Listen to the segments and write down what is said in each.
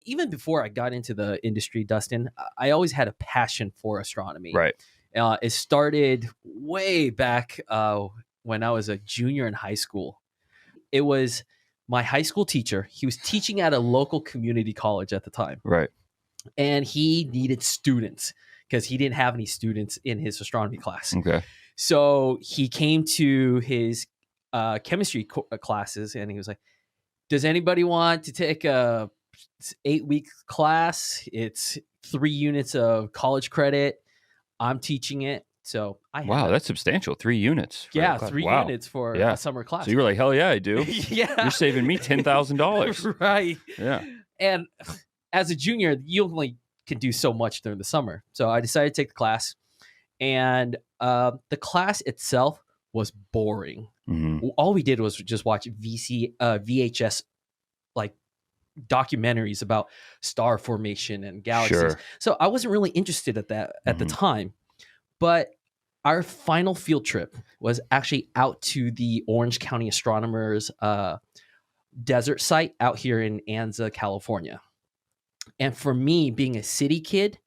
even before I got into the industry, Dustin, I always had a passion for astronomy. Right. It started way back when I was a junior in high school. It was my high school teacher. He was teaching at a local community college at the time. Right. And he needed students because he didn't have any students in his astronomy class. Okay. So he came to his chemistry classes and he was like, does anybody want to take a 8-week class? It's 3 units of college credit. I'm teaching it. So wow, that's substantial. 3 units. Yeah, 3 units for a summer class. So you were like, hell yeah, I do. Yeah. You're saving me $10,000. Right. Yeah. And as a junior, you only can do so much during the summer. So I decided to take the class. And the class itself was boring. Mm-hmm. All we did was just watch VHS like documentaries about star formation and galaxies. Sure. So I wasn't really interested at that at the time. But our final field trip was actually out to the Orange County Astronomers desert site out here in Anza, California. And for me, being a city kid,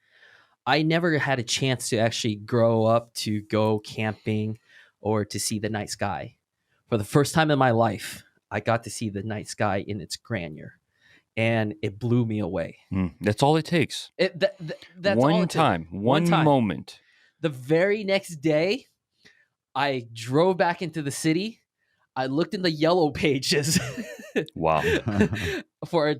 I never had a chance to actually grow up to go camping or to see the night sky. For the first time in my life, I got to see the night sky in its grandeur. And it blew me away. That's all it takes. That's one all it time, takes. one moment. The very next day, I drove back into the city. I looked in the yellow pages. Wow. For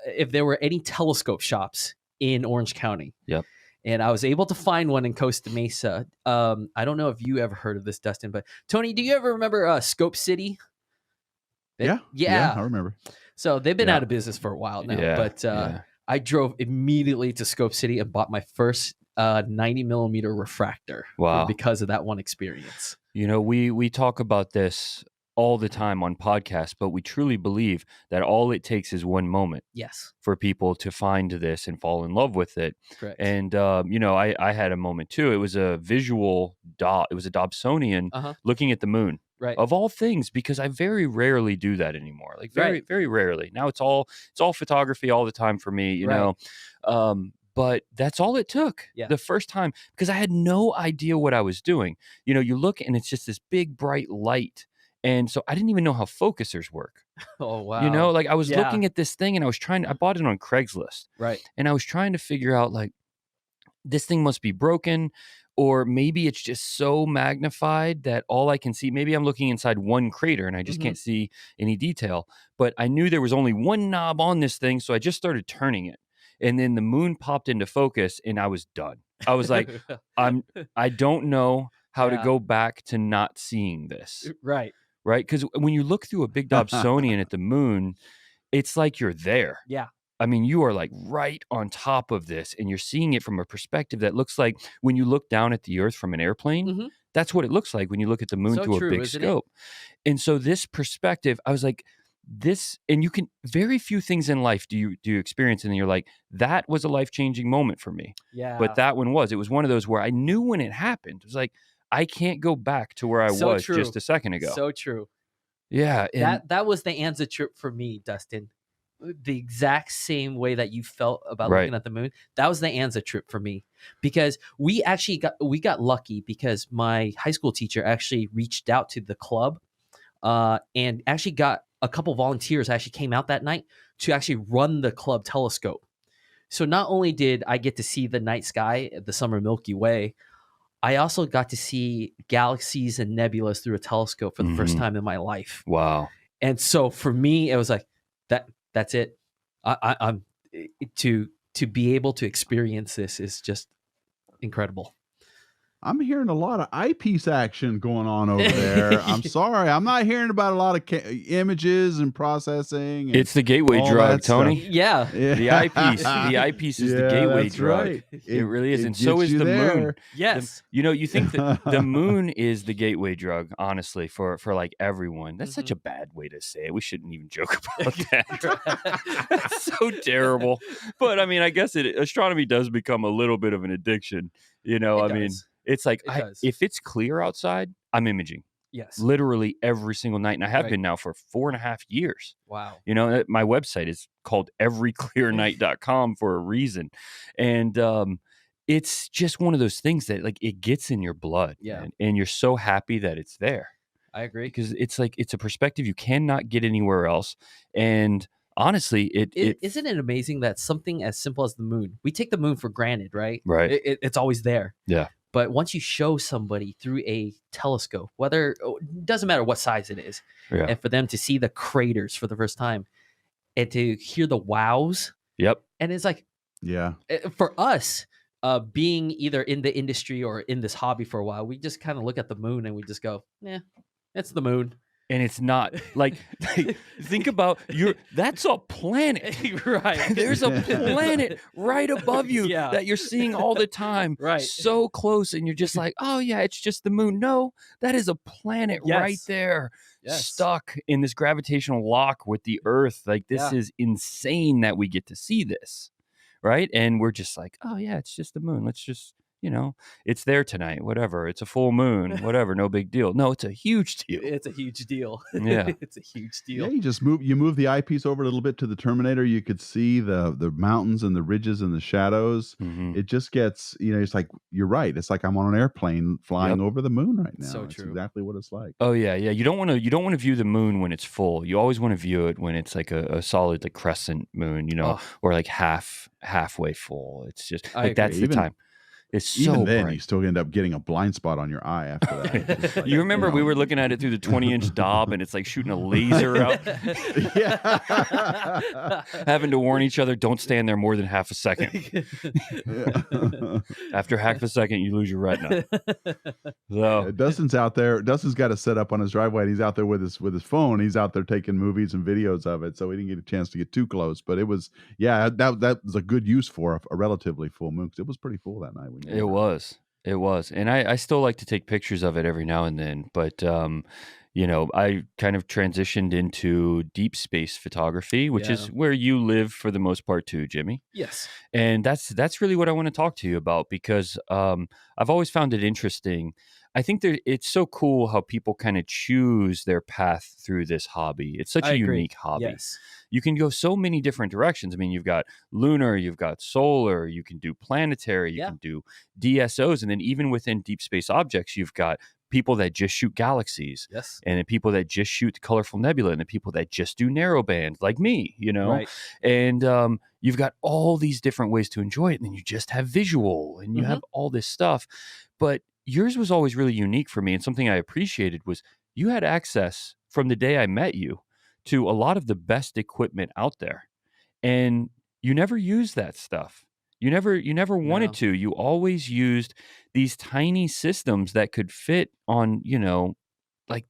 if there were any telescope shops in Orange County. Yep. And I was able to find one in Costa Mesa. I don't know if you ever heard of this, Dustin, but Tony, do you ever remember Scope City? Yeah, I remember. So they've been out of business for a while now, but I drove immediately to Scope City and bought my first 90 millimeter refractor. Wow. Because of that one experience. You know, we talk about this all the time on podcasts, but we truly believe that all it takes is one moment. Yes. For people to find this and fall in love with it. Correct. And, you know, I had a moment too. It was a visual it was a Dobsonian looking at the moon. Right. Of all things, because I very rarely do that anymore. Like very rarely. Now it's all photography all the time for me, you know. But that's all it took the first time, because I had no idea what I was doing. You know, you look and it's just this big bright light. And so I didn't even know how focusers work. Oh, wow. You know, like I was looking at this thing and I bought it on Craigslist. Right. And I was trying to figure out, like, this thing must be broken, or maybe it's just so magnified that all I can see, maybe I'm looking inside one crater and I just can't see any detail. But I knew there was only one knob on this thing, so I just started turning it. And then the moon popped into focus and I was done. I was like, I don't know how to go back to not seeing this. Right. Right? Because when you look through a big Dobsonian at the moon, it's like you're there. Yeah. I mean, you are like right on top of this, and you're seeing it from a perspective that looks like when you look down at the Earth from an airplane. That's what it looks like when you look at the moon through a big scope. And so this perspective, I was like, and you can, very few things in life do you experience, and then you're like, that was a life-changing moment for me. Yeah. But it was one of those where I knew when it happened. It was like, I can't go back to where I was just a second ago. So true. Yeah. That was the Anza trip for me, Dustin. The exact same way that you felt about looking at the moon. That was the Anza trip for me, because we got lucky, because my high school teacher actually reached out to the club and actually got a couple volunteers actually came out that night to actually run the club telescope. So not only did I get to see the night sky, the summer Milky Way, I also got to see galaxies and nebulas through a telescope for the first time in my life. Wow. And so for me, it was like, that's it. I'm to be able to experience this is just incredible. I'm hearing a lot of eyepiece action going on over there. I'm sorry. I'm not hearing about a lot of images and processing. And it's the gateway drug, Tony. Yeah. The eyepiece. The eyepice is the gateway drug. Right. It really is. And so is the moon. Yes. You think that the moon is the gateway drug, honestly, for like everyone. That's such a bad way to say it. We shouldn't even joke about that. That's so terrible. But I mean, I guess astronomy does become a little bit of an addiction. You know, I mean, it's like, if it's clear outside, I'm imaging. Yes. literally every single night. And I have Right. been now for 4.5 years. Wow. You know, my website is called everyclearnight.com for a reason. And it's just one of those things that like it gets in your blood. Yeah. Man, and you're so happy that it's there. I agree. Because it's like it's a perspective you cannot get anywhere else. And honestly, isn't it amazing that something as simple as the moon, we take the moon for granted, right? Right. It's always there. Yeah. But once you show somebody through a telescope, whether it doesn't matter what size it is, Yeah. and for them to see the craters for the first time and to hear the wows, Yep. and it's like, Yeah. for us, being either in the industry or in this hobby for a while, we just kind of look at the moon and we just go, yeah, it's the moon. And it's not like think about that's a planet. Right. There's a planet right above you Yeah. that you're seeing all the time. Right. So close. And you're just like, oh yeah, it's just the moon. No, that is a planet right Yes. there. Yes. Stuck in this gravitational lock with the Earth. Like this is insane that we get to see this. Right. And we're just like, oh yeah, it's just the moon. Let's just, it's there tonight, whatever. It's a full moon, whatever, no big deal. No, it's a huge deal. It's a huge deal. Yeah. It's a huge deal. Yeah, you move the eyepiece over a little bit to the Terminator, you could see the mountains and the ridges and the shadows. Mhm. It just gets, it's like you're right. It's like I'm on an airplane flying over the moon right now. So It's true. exactly what it's like. Oh yeah, yeah. You don't want to view the moon when it's full. You always want to view it when it's like a solid like crescent moon, Oh. or like halfway full. It's just I like that's agree. the time. It's so Even then, bright. you still end up getting a blind spot on your eye after that. It's like, You remember we were looking at it through the 20-inch Dob, and it's like shooting a laser out, Yeah. having to warn each other, don't stand there more than half a second. After half a second, you lose your retina. So Dustin's out there. Dustin's got it set up on his driveway, and he's out there with his phone. He's out there taking movies and videos of it, so we didn't get a chance to get too close. But it was, that was a good use for a relatively full moon, because it was pretty full that night. it was. And I still like to take pictures of it every now and then, but I kind of transitioned into deep space photography, which is where you live for the most part too, Jimmy. Yes. And that's really what I want to talk to you about, because I've always found it interesting. I think it's so cool how people kind of choose their path through this hobby. It's such a unique hobby. Yes. You can go so many different directions. I mean, you've got lunar, you've got solar, you can do planetary, you can do DSOs. And then even within deep space objects, you've got people that just shoot galaxies. Yes. And then people that just shoot colorful nebula, and the people that just do narrowband, like me, Right. And you've got all these different ways to enjoy it. And then you just have visual, and you have all this stuff. But yours was always really unique for me. And something I appreciated was you had access from the day I met you to a lot of the best equipment out there. And you never used that stuff. You never wanted to. You always used these tiny systems that could fit on, like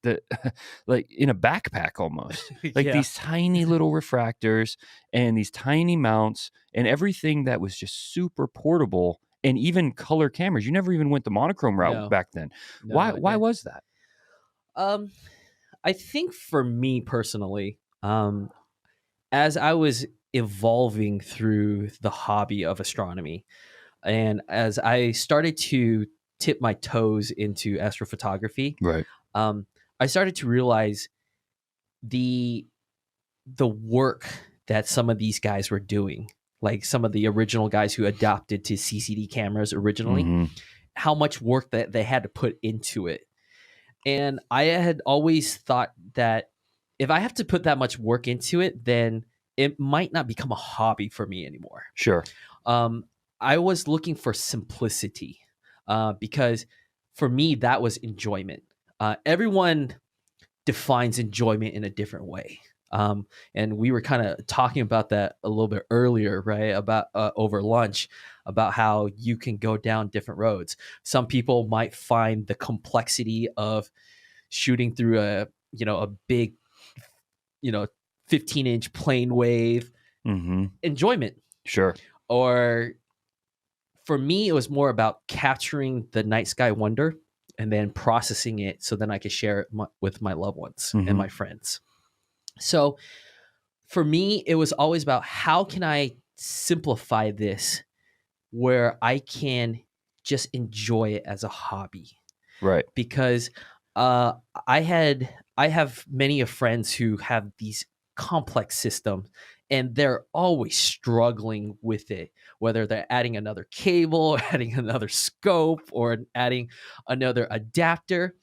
like in a backpack almost. Like these tiny little refractors and these tiny mounts and everything that was just super portable, and even color cameras. You never even went the monochrome route back then. No, Why was that? I think for me personally, as I was evolving through the hobby of astronomy, and as I started to tip my toes into astrophotography, Right. I started to realize the work that some of these guys were doing, like some of the original guys who adopted to CCD cameras originally, how much work that they had to put into it. And I had always thought that if I have to put that much work into it, then it might not become a hobby for me anymore. Sure. I was looking for simplicity because for me, that was enjoyment. Everyone defines enjoyment in a different way. And we were kind of talking about that a little bit earlier, right? About over lunch, about how you can go down different roads. Some people might find the complexity of shooting through a big, 15-inch plane wave enjoyment. Sure. Or for me, it was more about capturing the night sky wonder and then processing it so then I could share it with my loved ones and my friends. So for me, it was always about how can I simplify this where I can just enjoy it as a hobby. Right. Because I have many of friends who have these complex systems, and they're always struggling with it, whether they're adding another cable, or adding another scope, or adding another adapter.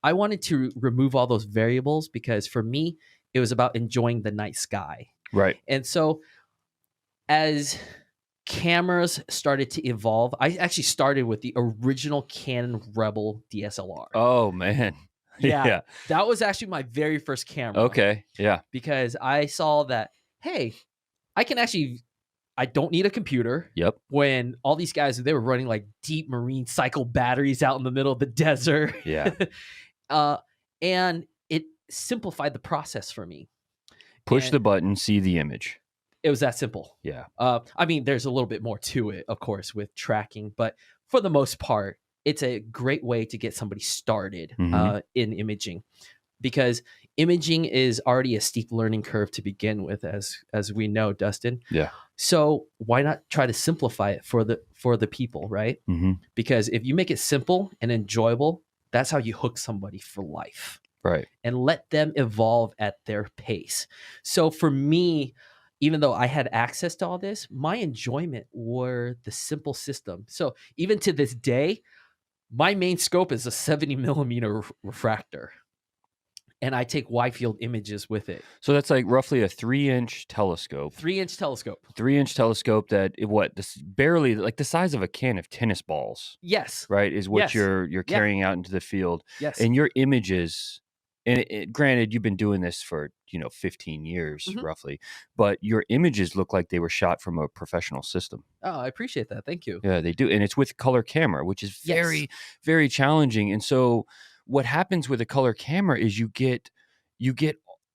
I wanted to remove all those variables because for me, it was about enjoying the night sky. Right. And so as cameras started to evolve, I actually started with the original Canon Rebel DSLR. Oh, man. Yeah. That was actually my very first camera. Okay. Yeah. Because I saw that, hey, I don't need a computer. Yep. When all these guys, they were running like deep marine cycle batteries out in the middle of the desert. Yeah. And it simplified the process for me. Push the button, see the image. It was that simple. Yeah. I mean, there's a little bit more to it, of course, with tracking, but for the most part, it's a great way to get somebody started in imaging, because imaging is already a steep learning curve to begin with, as we know, Dustin. Yeah. So why not try to simplify it for the people, right? Mm-hmm. Because if you make it simple and enjoyable, that's how you hook somebody for life. Right. And let them evolve at their pace. So for me, even though I had access to all this, my enjoyment were the simple system. So even to this day, my main scope is a 70 millimeter refractor, and I take wide field images with it. So that's like roughly a 3-inch telescope. 3-inch telescope. 3-inch telescope that this barely like the size of a can of tennis balls. Yes. Right, is what Yes. you're carrying out into the field. Yes. And your images, and granted, you've been doing this for 15 years roughly, but your images look like they were shot from a professional system. Oh, I appreciate that. Thank you. Yeah, they do, and it's with color camera, which is very, very challenging. And so, what happens with a color camera is you get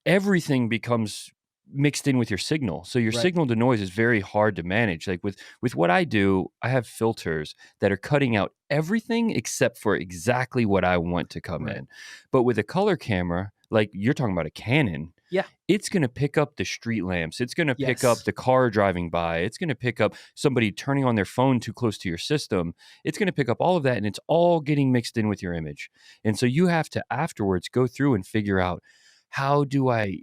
everything becomes mixed in with your signal. So your signal to noise is very hard to manage. Like with what I do, I have filters that are cutting out everything except for exactly what I want to come in. But with a color camera, like you're talking about a Canon, it's going to pick up the street lamps. It's going to pick up the car driving by. It's going to pick up somebody turning on their phone too close to your system. It's going to pick up all of that, and it's all getting mixed in with your image. And so you have to afterwards go through and figure out, how do I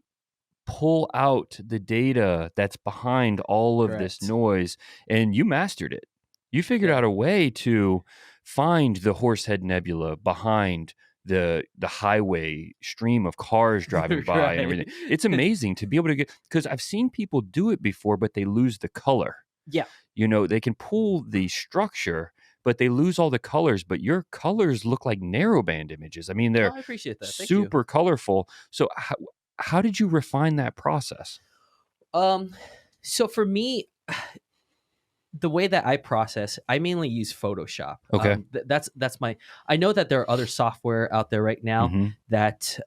pull out the data that's behind all of this noise? And you mastered it. You figured out a way to find the Horsehead Nebula behind the highway stream of cars driving by and everything. It's amazing to be able to get, because I've seen people do it before, but they lose the color. Yeah. They can pull the structure, but they lose all the colors. But your colors look like narrowband images. I mean, they're I appreciate that. Thank super you. colorful. So how did you refine that process? So for me, the way that I process, I mainly use Photoshop. Okay. That's my, I know that there are other software out there right now that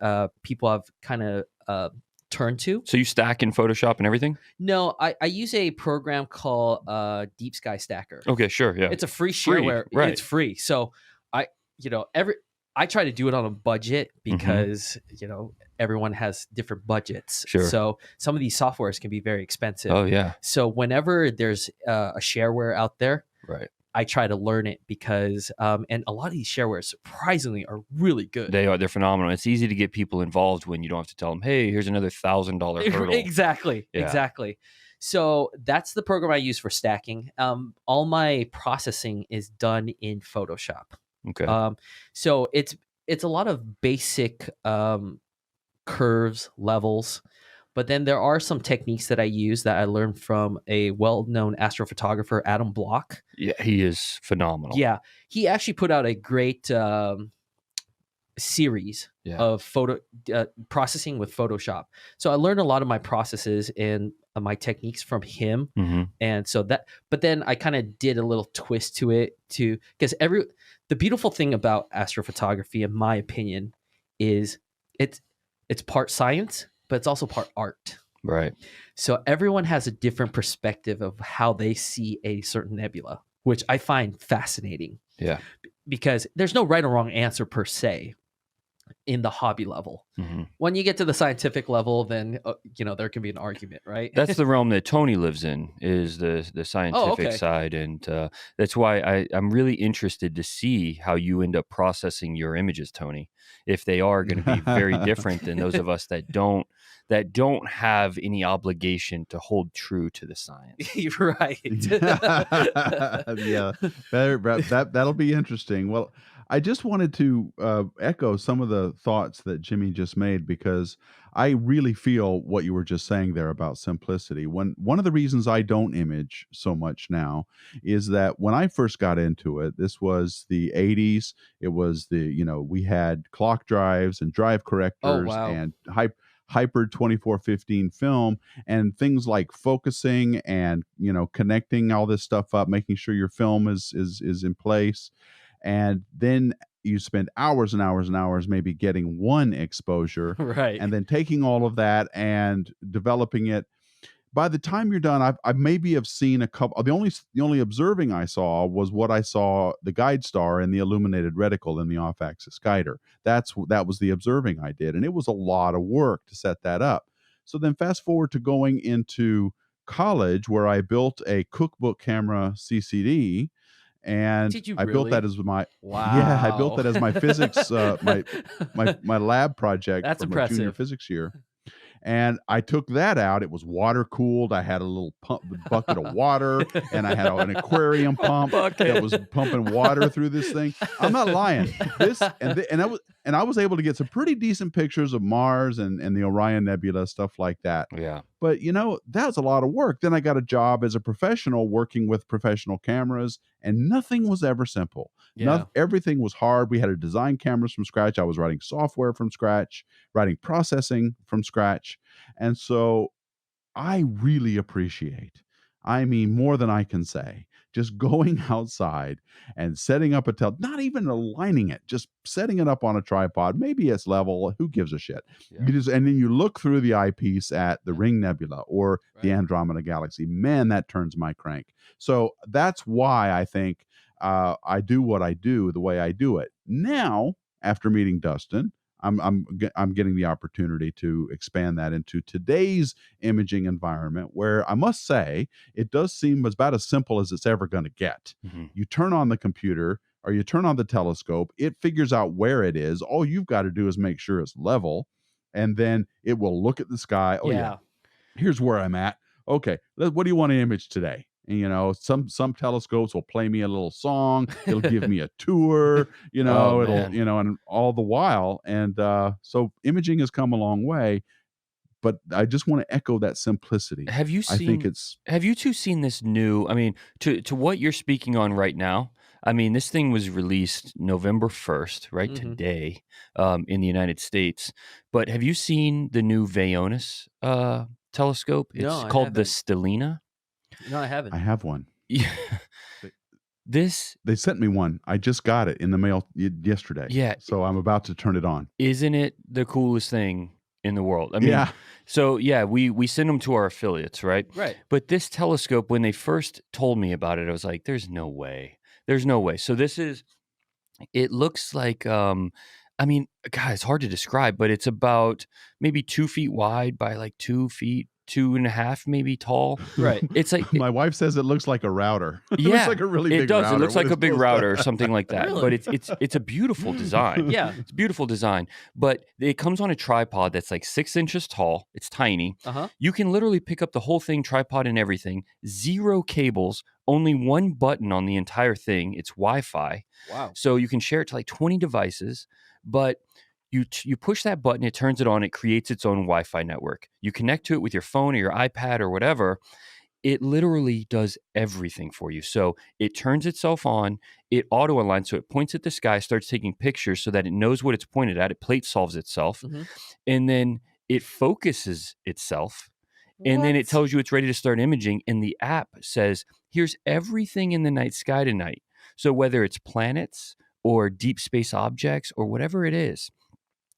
people have kind of turned to. So you stack in Photoshop and everything? No, I use a program called Deep Sky Stacker. Okay, sure, yeah. It's a free shareware. Right. It's free. So I try to do it on a budget because, everyone has different budgets. Sure. So some of these softwares can be very expensive. Oh, yeah. So whenever there's a shareware out there, I try to learn it because, and a lot of these sharewares surprisingly are really good. They are. They're phenomenal. It's easy to get people involved when you don't have to tell them, hey, here's another $1,000 hurdle. Exactly. Yeah. Exactly. So that's the program I use for stacking. All my processing is done in Photoshop. Okay. So it's a lot of basic curves, levels, but then there are some techniques that I use that I learned from a well-known astrophotographer, Adam Block. Yeah, he is phenomenal. Yeah, he actually put out a great series of photo processing with Photoshop. So I learned a lot of my processes and my techniques from him. And so but then I kind of did a little twist to it too, because the beautiful thing about astrophotography, in my opinion, is it's part science, but it's also part art. Right. So everyone has a different perspective of how they see a certain nebula, which I find fascinating. Yeah. Because there's no right or wrong answer per se. in the hobby level. Mm-hmm. When you get to the scientific level, then there can be an argument, right? That's the realm that Tony lives in, is the scientific okay. side, and that's why I'm really interested to see how you end up processing your images, Tony. If they are going to be very different than those of us that don't have any obligation to hold true to the science. You're right. Yeah, that'll be interesting. Well, I just wanted to echo some of the thoughts that Jimmy just made, because I really feel what you were just saying there about simplicity. One of the reasons I don't image so much now is that when I first got into it, this was the 80s. It was we had clock drives and drive correctors wow. and hyper 2415 film, and things like focusing and connecting all this stuff up, making sure your film is in place. And then you spend hours and hours and hours maybe getting one exposure, Right. and then taking all of that and developing it. By the time you're done, I maybe have seen a couple. The only observing I saw was what I saw the guide star and the illuminated reticle in the off-axis guider. That was the observing I did, and it was a lot of work to set that up. So then fast forward to going into college, where I built a cookbook camera CCD. And Did you I built that really? as my Wow. I built that as my physics my lab project That's for my junior impressive. physics year. And I took that out. It was water cooled. I had a little bucket of water, and I had an aquarium pump that was pumping water through this thing. I'm not lying. I was able to get some pretty decent pictures of Mars and the Orion Nebula, stuff like that. Yeah. But that was a lot of work. Then I got a job as a professional working with professional cameras, and nothing was ever simple. Yeah. Everything was hard. We had to design cameras from scratch. I was writing software from scratch, writing processing from scratch. And so I really appreciate, I mean, more than I can say, just going outside and setting up not even aligning it, just setting it up on a tripod. Maybe it's level. Who gives a shit? Yeah. And then you look through the eyepiece at the Ring Nebula or the Right. Andromeda Galaxy. Man, that turns my crank. So that's why I think I do what I do the way I do it. Now, after meeting Dustin, I'm getting the opportunity to expand that into today's imaging environment, where I must say it does seem about as simple as it's ever going to get. Mm-hmm. You turn on the computer or you turn on the telescope, it figures out where it is. All you've got to do is make sure it's level, and then it will look at the sky. Oh yeah, here's where I'm at. Okay, what do you want to image today? And some telescopes will play me a little song. It'll give me a tour. Oh, it'll man. and all the while. And so imaging has come a long way. But I just want to echo that simplicity. Have you two seen this new? I mean, to what you're speaking on right now. I mean, this thing was released November 1st, right? Mm-hmm. Today, in the United States. But have you seen the new VAONIS telescope? It's called the STELLINA. No, I haven't. I have one. Yeah. They sent me one. I just got it in the mail yesterday. Yeah. So I'm about to turn it on. Isn't it the coolest thing in the world? I mean, yeah. So yeah, we send them to our affiliates, right? Right. But this telescope, when they first told me about it, I was like, "There's no way. There's no way." So it looks like, I mean, God, it's hard to describe, but it's about maybe 2 feet wide by like 2 feet, 2.5 maybe tall. Right. It's like my wife says it looks like a router. Yeah, it looks like a really big it does. Router. It looks like a big router or something like that. Really? But it's a beautiful design. Yeah. It's a beautiful design. But it comes on a tripod that's like 6 inches tall. It's tiny. Uh-huh. You can literally pick up the whole thing, tripod and everything. 0 cables, only 1 button on the entire thing. It's Wi-Fi. Wow. So you can share it to like 20 devices, but you push that button, it turns it on, it creates its own Wi-Fi network. You connect to it with your phone or your iPad or whatever. It literally does everything for you. So it turns itself on, it auto aligns, so it points at the sky, starts taking pictures so that it knows what it's pointed at. It plate solves itself, and then it focuses itself. And then it tells you it's ready to start imaging. And the app says, here's everything in the night sky tonight. So whether it's planets or deep space objects or whatever it is,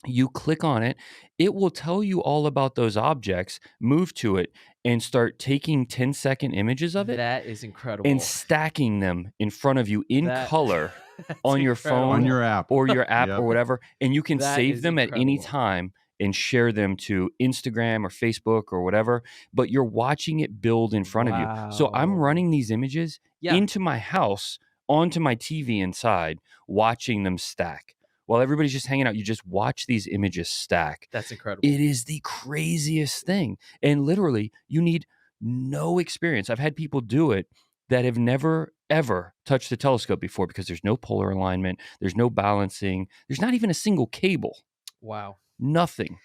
You click on it, it will tell you all about those objects, move to it, and start taking 10-second images of it That is and incredible. stacking them in front of you in That- color that's on your incredible. phone On your app. or your app Yep. or whatever. And you can That save is them at any incredible. time and share them to Instagram or Facebook or whatever. But you're watching it build in front of you. So I'm Wow. running these images Yeah. into my house, onto my TV inside, watching them stack. While everybody's just hanging out, you just watch these images stack. That's incredible. It is the craziest thing. And literally, you need no experience. I've had people do it that have never, ever touched the telescope before because there's no polar alignment, there's no balancing, there's not even a single cable, Wow. nothing.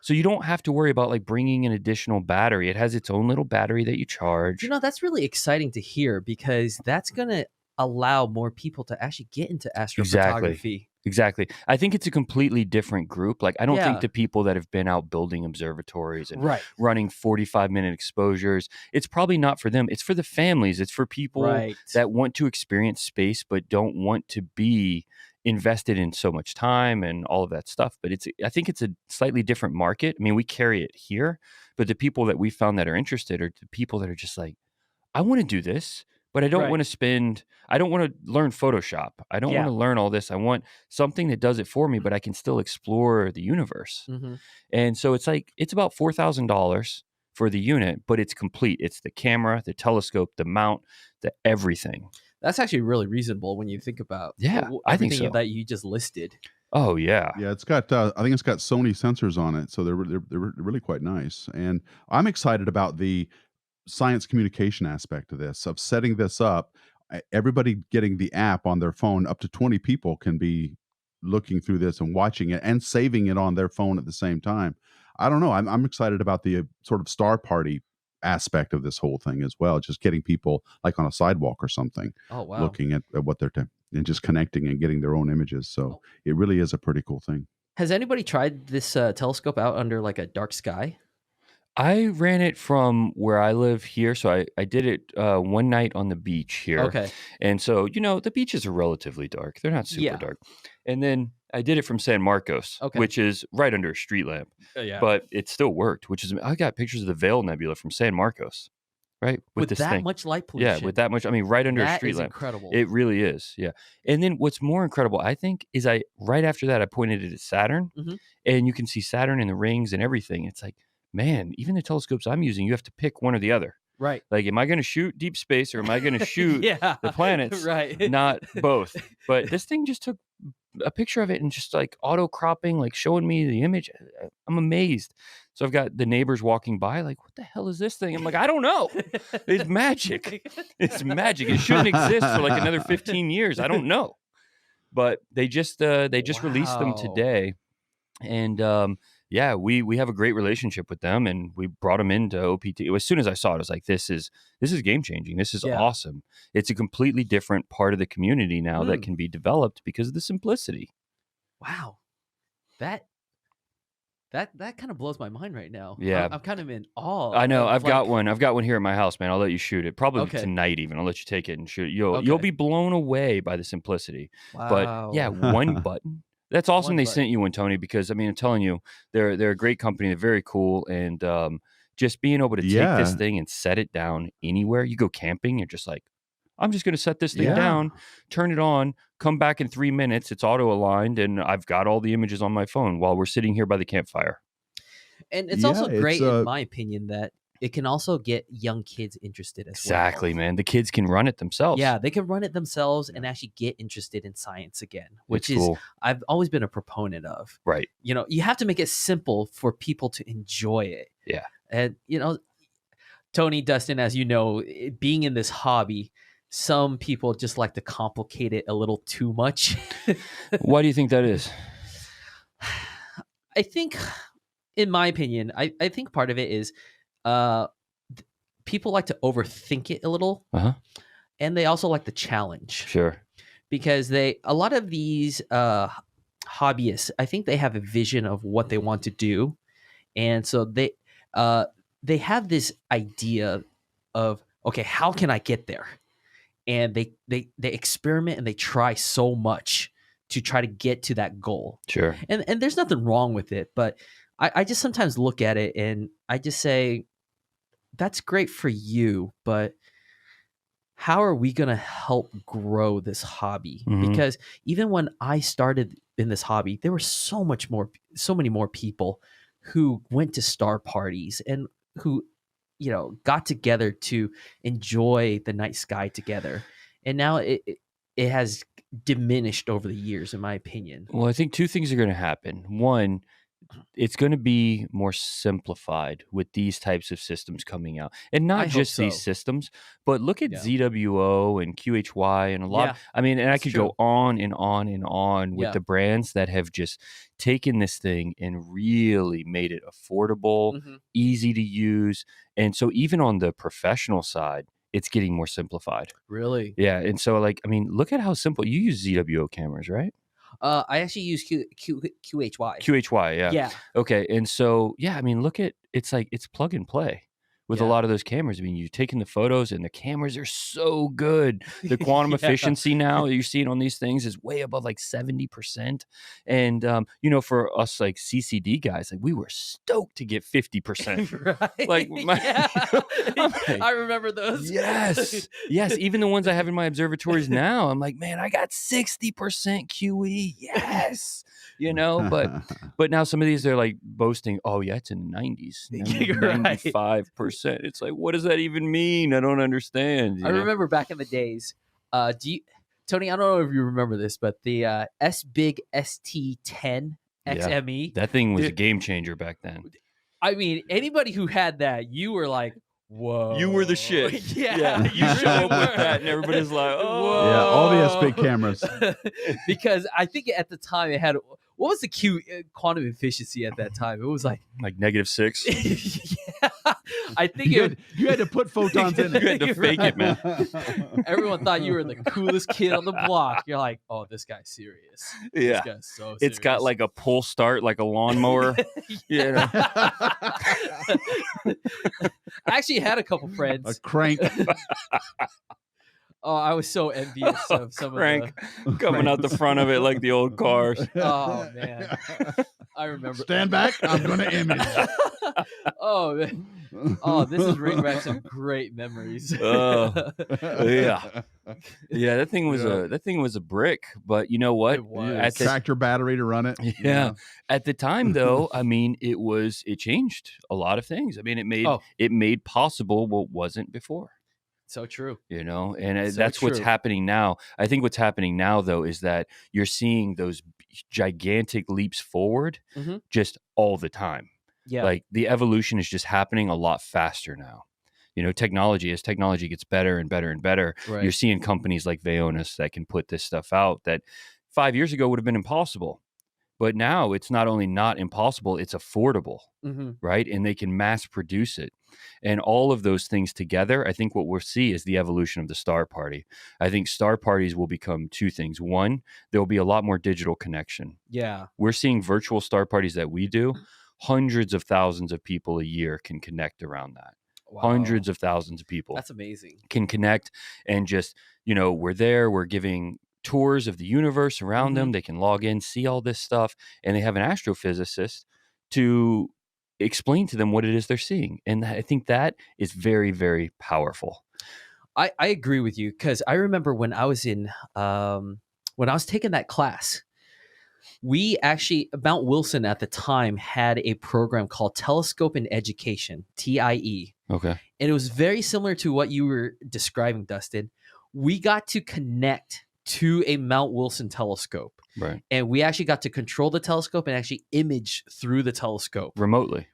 So you don't have to worry about like bringing an additional battery. It has its own little battery that you charge. You know, that's really exciting to hear because that's going to allow more people to actually get into astrophotography. Exactly. I think it's a completely different group. Like, I don't Yeah. think the people that have been out building observatories and Right. running 45-minute exposures, it's probably not for them. It's for the families. It's for people Right. that want to experience space but don't want to be invested in so much time and all of that stuff. But I think it's a slightly different market. I mean, we carry it here, but the people that we found that are interested are the people that are just like, I want to do this, but I don't Right. want to I don't want to learn Photoshop. I don't want Yeah. to learn all this. I want something that does it for me, but I can still explore the universe. Mhm. And so it's about $4,000 for the unit, but it's complete. It's the camera, the telescope, the mount, the everything. That's actually really reasonable when you think about Yeah, I think everything so. that you just listed. Oh yeah. Yeah, it's got. I think it's got Sony sensors on it, so they're really quite nice. And I'm excited about the science communication aspect of this, of setting this up. Everybody getting the app on their phone, up to 20 people can be looking through this and watching it and saving it on their phone at the same time. I don't know. I'm excited about the sort of star party aspect of this whole thing as well. Just getting people like on a sidewalk or something, Oh, wow. looking at what they're and just connecting and getting their own images. So Oh. it really is a pretty cool thing. Has anybody tried this telescope out under like a dark sky? I ran it from where I live here. So I did it one night on the beach here. Okay. And so, the beaches are relatively dark. They're not super Yeah. dark. And then I did it from San Marcos, Okay. which is right under a street lamp. Yeah. But it still worked, I got pictures of the Veil Nebula from San Marcos, right? with this that thing. much light pollution. Yeah, with that much. I mean, right under a That street is lamp. incredible. It really is. Yeah. And then what's more incredible, I think, is right after that, I pointed it at Saturn, Mhm. and you can see Saturn and the rings and everything. It's like, man, even the telescopes I'm using, you have to pick one or the other. Right. Like, am I going to shoot deep space or am I going to shoot Yeah. the planets? Right. Not both. But this thing just took a picture of it and just like auto cropping, like showing me the image. I'm amazed. So I've got the neighbors walking by, like, what the hell is this thing? I'm like, I don't know. It's magic. It's magic. It shouldn't exist for like another 15 years. I don't know. But they just released them Wow. today. And yeah, we have a great relationship with them, and we brought them into OPT. As soon as I saw it, I was like, this is game changing. This is Yeah. awesome. It's a completely different part of the community now that can be developed because of the simplicity. Wow. That kind of blows my mind right now. Yeah. I'm kind of in awe. I know. of, I've got one. I've got one here at my house, man. I'll let you shoot it. Probably Okay. tonight even. I'll let you take it and shoot it. You'll Okay. be blown away by the simplicity. Wow. But yeah, one button. That's awesome. One They button. sent you one, Tony, because I mean, I'm telling you, they're a great company. They're very cool, and just being able to take this Yeah. thing and set it down anywhere. You go camping, you're just like, I'm just going to set this thing Yeah. down, turn it on, come back in 3 minutes. It's auto aligned, and I've got all the images on my phone while we're sitting here by the campfire. And it's Yeah, also great, it's, in my opinion, that it can also get young kids interested as Exactly, well. man. The kids can run it themselves. Yeah, they can run it themselves and actually get interested in science again, which It's is cool. I've always been a proponent of. Right. You have to make it simple for people to enjoy it. Yeah. And Tony, Dustin, as you know, being in this hobby, some people just like to complicate it a little too much. Why do you think that is? I think, in my opinion, I think part of it is people like to overthink it a little, and they also like the challenge. Sure. Because a lot of these hobbyists, I think they have a vision of what they want to do, and so they have this idea of, okay, how can I get there? And they experiment and they try so much to try to get to that goal. Sure. And there's nothing wrong with it, but I just sometimes look at it and I just say, that's great for you, but how are we going to help grow this hobby? Mhm. Because even when I started in this hobby, there were so many more people who went to star parties and who, got together to enjoy the night sky together. And now it has diminished over the years, in my opinion. Well, I think two things are going to happen. One, it's going to be more simplified with these types of systems coming out, and I not hope just these so. systems, but look at Yeah. ZWO and QHY and a lot. Yeah, I mean, and I that's could true. go on and on and on with Yeah. the brands that have just taken this thing and really made it affordable, Mhm. easy to use. And so even on the professional side, it's getting more simplified. Really? Yeah. And so look at how simple you use ZWO cameras, right? I actually use QHY. QHY, yeah. Yeah. Okay, and so, yeah, I mean, look at it's plug and play with a Yeah. lot of those cameras. I mean, you're taking the photos and the cameras are so good. The quantum Yeah. efficiency now that you're seeing on these things is way above 70%. And, for us CCD guys, we were stoked to get 50%. Right? Like, Yeah. I'm like, I remember those. Yes. Yes. Even the ones I have in my observatories now, I'm like, man, I got 60% QE. Yes. But now some of these they're boasting, oh yeah, it's in the 90s, You're right. 95%. It's like, what does that even mean? I don't understand. I remember back in the days. Tony? I don't know if you remember this, but the S-Big ST10 XME. That thing was a Dude. game changer back then. I mean, anybody who had that, you were like, whoa. You were the shit. Yeah. You really show up with were. that and everybody's like, oh. Yeah, all the Whoa. S-Big cameras. Because I think at the time it had, what was the quantum efficiency at that time? It was like -6. yeah, I think you had to put photons in it. You had to fake it, man. Everyone thought you were the coolest kid on the block. You're like, oh, this guy's serious. Yeah. This guy's so serious. It's got like a pull start, like a lawnmower. Yeah. I actually had a couple friends. A crank. Oh, I was so envious of some Crank of coming out the front of it like the old cars. Oh man, I remember. Stand back. I'm going to image. Oh man. Oh, this is bringing back some great memories. Yeah. Yeah, that thing was a brick, but you know what? It was. Yeah, tractor battery to run it. Yeah. At the time though, I mean, it changed a lot of things. I mean, it made possible what wasn't before. So true. And So that's what's true. happening now. I think what's happening now though is that you're seeing those gigantic leaps forward Mhm. just all the time. Yeah. Like the evolution is just happening a lot faster now. As technology gets better and better and better, Right. you're seeing companies like VAONIS that can put this stuff out that 5 years ago would have been impossible. But now it's not only not impossible, it's affordable, Mhm. right? And they can mass produce it. And all of those things together, I think what we'll see is the evolution of the star party. I think star parties will become two things. One, there will be a lot more digital connection. Yeah. We're seeing virtual star parties that we do. Hundreds of thousands of people a year can connect around that. Wow. Hundreds of thousands of people That's amazing. can connect and just, we're there, we're giving tours of the universe around them. They can log in, see all this stuff, and they have an astrophysicist to explain to them what it is they're seeing. And I think that is very, very powerful. I agree with you because I remember when I was taking that class, we actually, Mount Wilson at the time had a program called Telescope in Education, TIE. Okay. And it was very similar to what you were describing, Dustin. We got to connect to a Mount Wilson telescope. Right. And we actually got to control the telescope and actually image through the telescope. Remotely.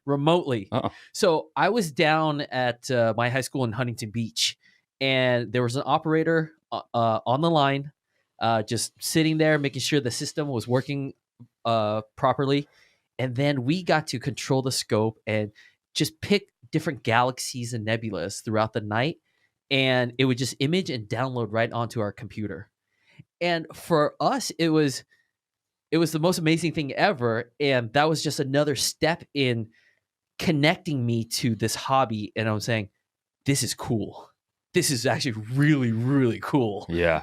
So I was down at my high school in Huntington Beach, and there was an operator on the line, just sitting there, making sure the system was working properly. And then we got to control the scope and just pick different galaxies and nebulas throughout the night. And it would just image and download right onto our computer. And for us, it was the most amazing thing ever. And that was just another step in connecting me to this hobby. And I was saying, this is cool. this is actually really, really cool. Yeah.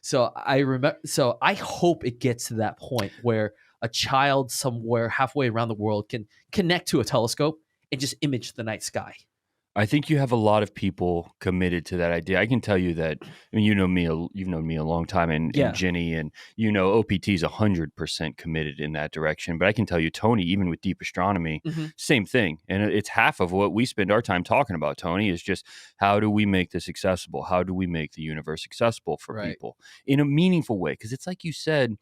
So I remember. So I hope it gets to that point where a child somewhere halfway around the world can connect to a telescope and just image the night sky. I think you have a lot of people committed to that idea. I can tell you that. I mean, you know me. You've known me a long time, and Ginny, and OPT is 100% committed in that direction. But I can tell you, Tony, even with Deep Astronomy, same thing. And it's half of what we spend our time talking about. Tony, is just how do we make this accessible? How do we make the universe accessible for people in a meaningful way? Because it's like you said,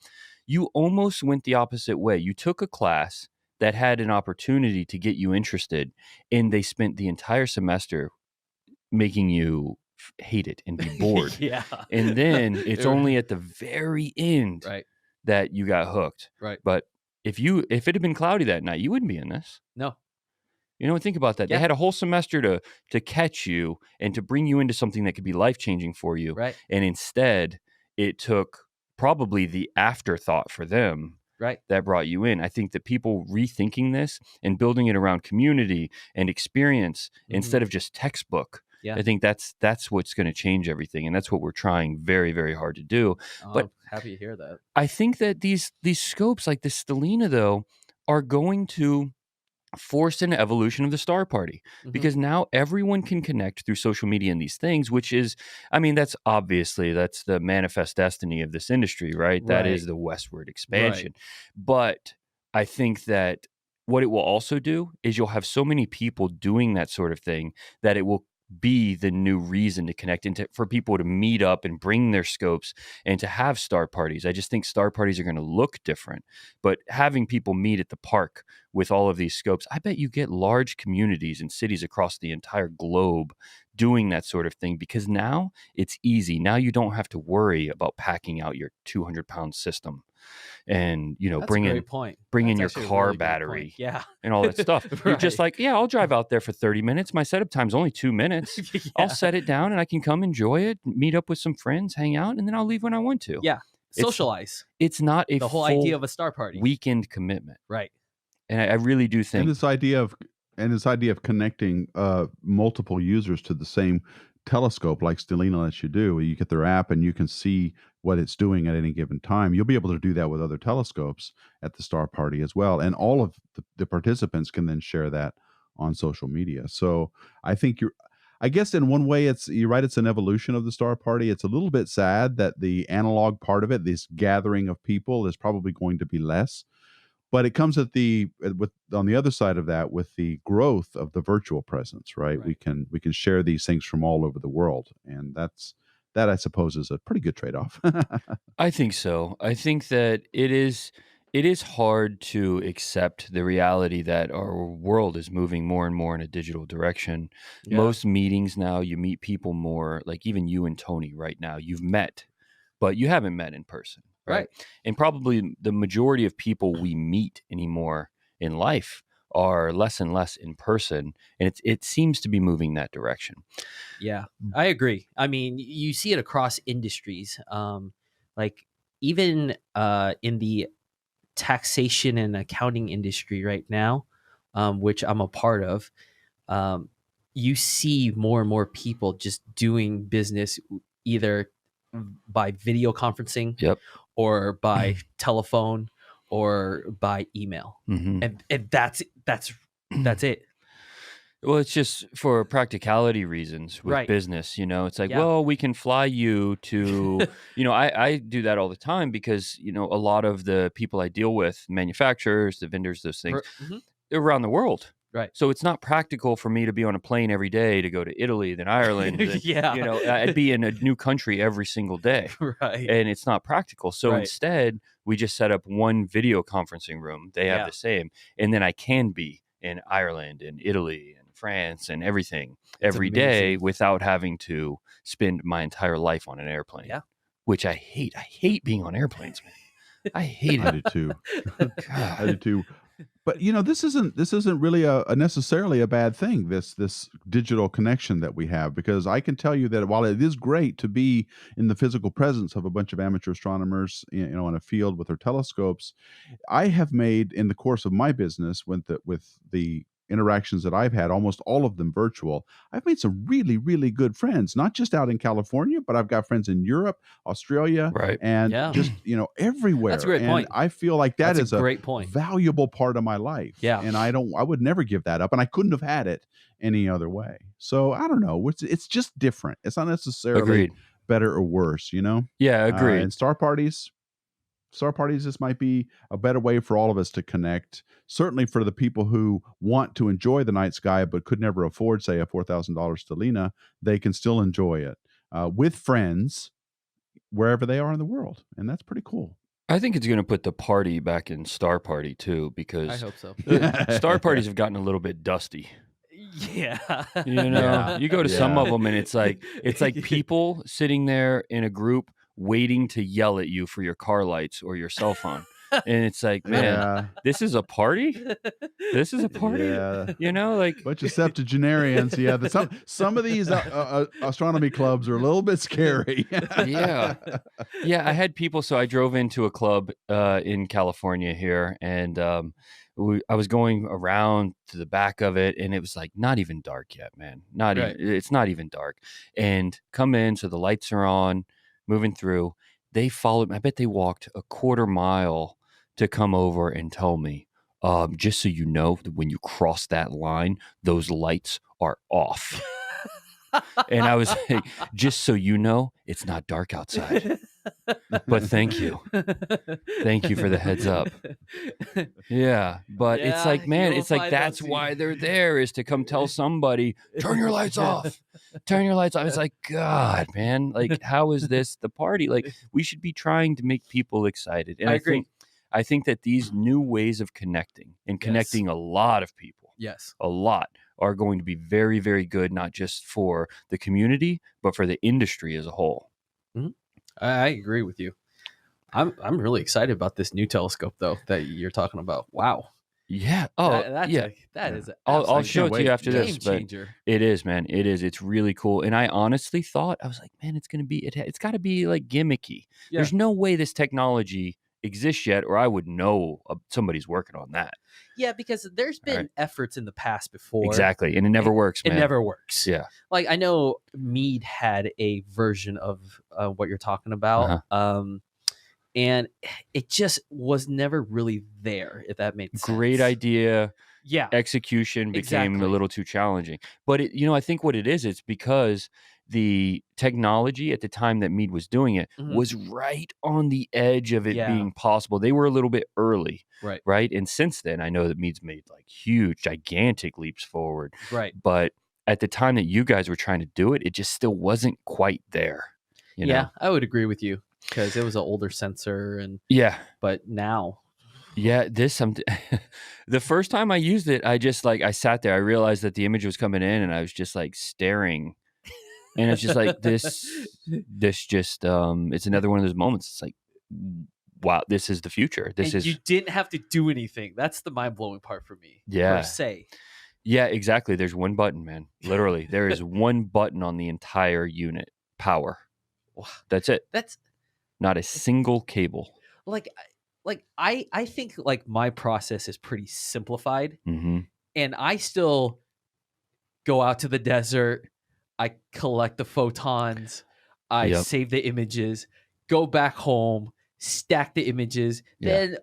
you almost went the opposite way. You took a class that had an opportunity to get you interested, and they spent the entire semester making you hate it and be bored. And then it's only at the very end that you got hooked. But if it had been cloudy that night, you wouldn't be in this. No. You know, think about that. They had a whole semester to catch you and to bring you into something that could be life-changing for you. And instead, it took probably the afterthought for them that brought you in. I think that people rethinking this and building it around community and experience instead of just textbook, I think that's what's going to change everything. And that's what we're trying very, very hard to do. But happy to hear that. I think that these scopes like the STELLINA, though, are going to force an evolution of the star party, because now everyone can connect through social media and these things, which is, I mean, that's the manifest destiny of this industry, right? That is the westward expansion. But I think that what it will also do is you'll have so many people doing that sort of thing that it will be the new reason to connect and for people to meet up and bring their scopes and to have star parties. I just think star parties are going to look different, but having people meet at the park with all of these scopes, I bet you get large communities in cities across the entire globe doing that sort of thing, because now it's easy. Now you don't have to worry about packing out your 200-pound system and, bring in your car really battery and all that stuff. You're just like, I'll drive out there for 30 minutes. My setup time's only 2 minutes. I'll set it down and I can come enjoy it, meet up with some friends, hang out, and then I'll leave when I want to. Socialize. It's not the whole idea of a star party weekend commitment. And I really do think, and this idea of connecting multiple users to the same telescope like STELLINA lets you do. You get their app and you can see what it's doing at any given time. You'll be able to do that with other telescopes at the star party as well, and all of the participants can then share that on social media. So I think I guess in one way you're right, it's an evolution of the star party. It's a little bit sad that the analog part of it, this gathering of people, is probably going to be less. But it comes on the other side of that with the growth of the virtual presence, right? We can share these things from all over the world, and that I suppose is a pretty good trade-off. I think so. I think that it is hard to accept the reality that our world is moving more and more in a digital direction. Most meetings now, you meet people more, like even you and Tony right now, you've met, but you haven't met in person. Right. And probably the majority of people we meet anymore in life are less and less in person. And it seems to be moving that direction. Yeah, I agree. I mean, you see it across industries. Like even in the taxation and accounting industry right now, which I'm a part of, you see more and more people just doing business either by video conferencing or by telephone or by email. And that's it. Well, it's just for practicality reasons with business, it's like, well, we can fly you to, I do that all the time because, a lot of the people I deal with, manufacturers, the vendors, those things, they're around the world. So it's not practical for me to be on a plane every day to go to Italy, then Ireland. Then, I'd be in a new country every single day. And it's not practical. So instead, we just set up one video conferencing room. They have the same. And then I can be in Ireland and Italy and France and everything every day without having to spend my entire life on an airplane. Which I hate. I hate being on airplanes, man. I hate it. I do too. I do too. But this isn't really a necessarily a bad thing, this digital connection that we have, because I can tell you that while it is great to be in the physical presence of a bunch of amateur astronomers, in a field with their telescopes, I have made in the course of my business with the interactions that I've had, almost all of them virtual, I've made some really, really good friends, not just out in California, but I've got friends in Europe, Australia, Right. and Yeah. just, everywhere. That's a great and point. I feel like that That's is a great point. valuable part of my life. Yeah. And I would never give that up. And I couldn't have had it any other way. So I don't know. It's just different. It's not necessarily Agreed. better or worse, Yeah, agreed. And star parties, this might be a better way for all of us to connect. Certainly for the people who want to enjoy the night sky but could never afford, say, a $4,000 STELLINA, they can still enjoy it with friends wherever they are in the world, and that's pretty cool. I think it's going to put the party back in Star Party too, I because hope so. Star parties have gotten a little bit dusty. Yeah. Yeah. You go to some Yeah. of them and it's like people sitting there in a group waiting to yell at you for your car lights or your cell phone. And it's like, man, Yeah. this is a party? This is a party? Yeah. Like Bunch of septuagenarians. Yeah, some of these astronomy clubs are a little bit scary. Yeah. I had people. So I drove into a club in California here, and I was going around to the back of it, and it was like not even dark yet, man. It's not even dark. And come in, so the lights are on, moving through. They followed. I bet they walked a quarter mile to come over and tell me, just so you know, that when you cross that line, those lights are off. And I was like, just so you know, it's not dark outside. But thank you. Thank you for the heads up. Yeah. But it's like, man, it's like that's why they're there, is to come tell somebody, turn your lights off. Turn your lights off. It's like, God, man, like, how is this the party? Like, we should be trying to make people excited. And I agree. I think that these new ways of connecting and connecting a lot of people, a lot, are going to be very, very good, not just for the community, but for the industry as a whole. Mm-hmm. I agree with you. I'm really excited about this new telescope, though, that you're talking about. Wow. Yeah. Oh, that is. I'll show it to you after this. Game But changer. it is, man. It is. It's really cool. And I honestly thought, I was like, man, it's got to be like gimmicky. Yeah. There's no way this technology exists yet, or I would know somebody's working on that. Yeah, because there's been efforts in the past before. Exactly. And it never works, man. It never works. Yeah. Like, I know Meade had a version of what you're talking about. And it just was never really there, if that made sense. Great idea. Yeah. Execution became a little too challenging. But I think what it is, it's because the technology at the time that Meade was doing it was right on the edge of it being possible. They were a little bit early. Right. And since then, I know that Meade's made like huge, gigantic leaps forward. Right. But at the time that you guys were trying to do it, it just still wasn't quite there. You know? I would agree with you, because it was an older sensor. And but now. Yeah, the first time I used it, I sat there. I realized that the image was coming in, and I was just like staring. And it's just like this just it's another one of those moments. It's like, wow, this is the future. You didn't have to do anything. That's the mind-blowing part for me. Yeah. Per se. Yeah, exactly. There's one button, man. Literally, there is one button on the entire unit. Power. That's it. That's not a single cable. Like I think like my process is pretty simplified, and I still go out to the desert. I collect the photons, I save the images, go back home, stack the images, then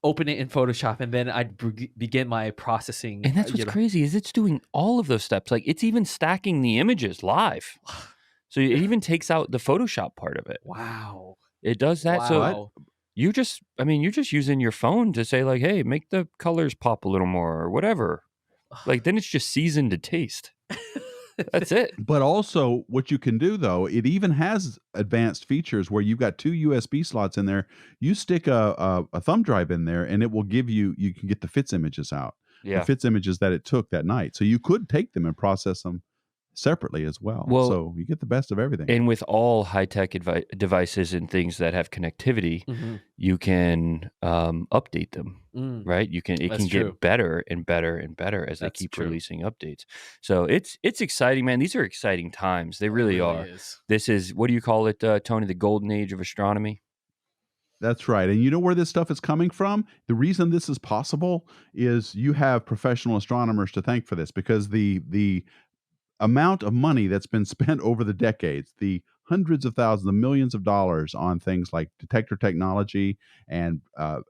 open it in Photoshop, and then I'd begin my processing. And that's what's crazy, is it's doing all of those steps. Like, it's even stacking the images live. So it even takes out the Photoshop part of it. Wow. It does that. Wow. So you're just using your phone to say like, hey, make the colors pop a little more or whatever. Like, then it's just seasoned to taste. That's it. But also what you can do, though, it even has advanced features where you've got 2 USB slots in there. You stick a thumb drive in there, and it will give you can get the FITS images out. Yeah. The FITS images that it took that night. So you could take them and process them separately as well. So you get the best of everything. And with all high-tech devices and things that have connectivity, you can update them, right? It can get better and better and better as they keep releasing updates. So it's exciting, man. These are exciting times. They really are. This is, what do you call it, Tony, the golden age of astronomy? That's right. And you know where this stuff is coming from? The reason this is possible is you have professional astronomers to thank for this, because the amount of money that's been spent over the decades, the hundreds of thousands, the millions of dollars on things like detector technology and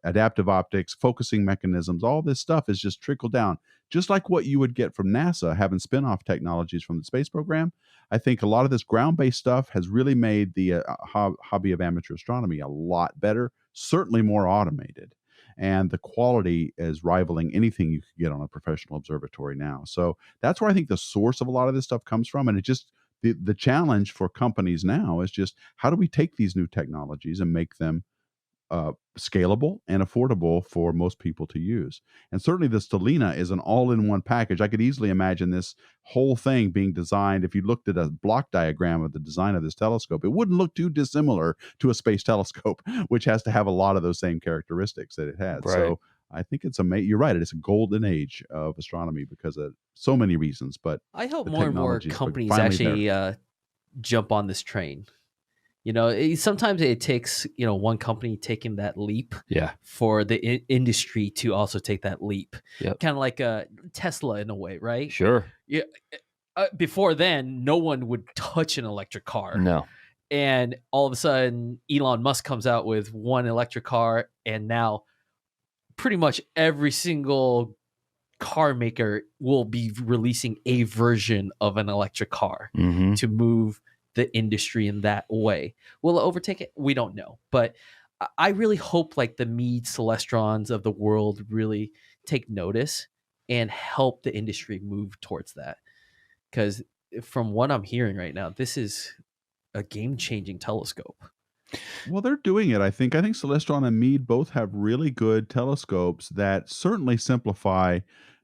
adaptive optics, focusing mechanisms, all this stuff is just trickled down. Just like what you would get from NASA having spin-off technologies from the space program, I think a lot of this ground-based stuff has really made the hobby of amateur astronomy a lot better, certainly more automated. And the quality is rivaling anything you could get on a professional observatory now. So that's where I think the source of a lot of this stuff comes from. And it just, the challenge for companies now is just how do we take these new technologies and make them scalable and affordable for most people to use. And certainly the STELLINA is an all-in-one package. I could easily imagine this whole thing being designed. If you looked at a block diagram of the design of this telescope, it wouldn't look too dissimilar to a space telescope, which has to have a lot of those same characteristics that it had. Right. So I think it's you're right. It's a golden age of astronomy because of so many reasons. But I hope the more and more technology's companies finally there. actually jump on this train. Sometimes it takes one company taking that leap Yeah. for the industry to also take that leap. Yep. Kind of like Tesla in a way, right? Sure. Yeah. Before then, no one would touch an electric car. No. And all of a sudden, Elon Musk comes out with one electric car, and now pretty much every single car maker will be releasing a version of an electric car Mm-hmm. to move the industry in that way. Will it overtake it? We don't know. But I really hope like the Meade Celestrons of the world really take notice and help the industry move towards that. Because from what I'm hearing right now, this is a game-changing telescope. Well, they're doing it. I think Celestron and Meade both have really good telescopes that certainly simplify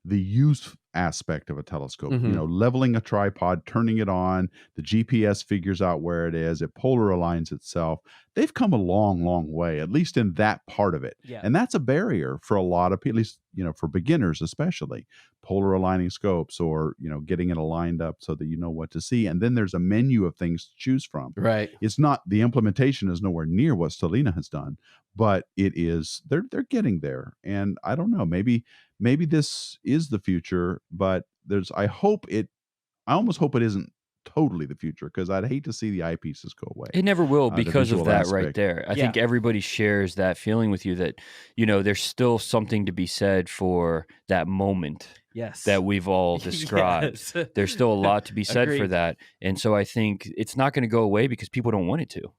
the use aspect of a telescope. Mhm. Leveling a tripod, turning it on, the GPS figures out where it is, it polar aligns itself. They've come a long, long way, at least in that part of it. Yeah. And that's a barrier for a lot of people, at least, for beginners especially. Polar aligning scopes, or, getting it aligned up so that you know what to see. And then there's a menu of things to choose from. Right. It's not, the implementation is nowhere near what STELLINA has done, but it is, they're getting there. And I don't know, maybe this is the future, but I almost hope it isn't totally the future, because I'd hate to see the eyepieces go away. It never will, The because of visual that right aspect. there. I Yeah. think everybody shares that feeling with you that, there's still something to be said for that moment Yes. that we've all described. Yes. There's still a lot to be said for Agreed. that. And so I think it's not going to go away because people don't want it to.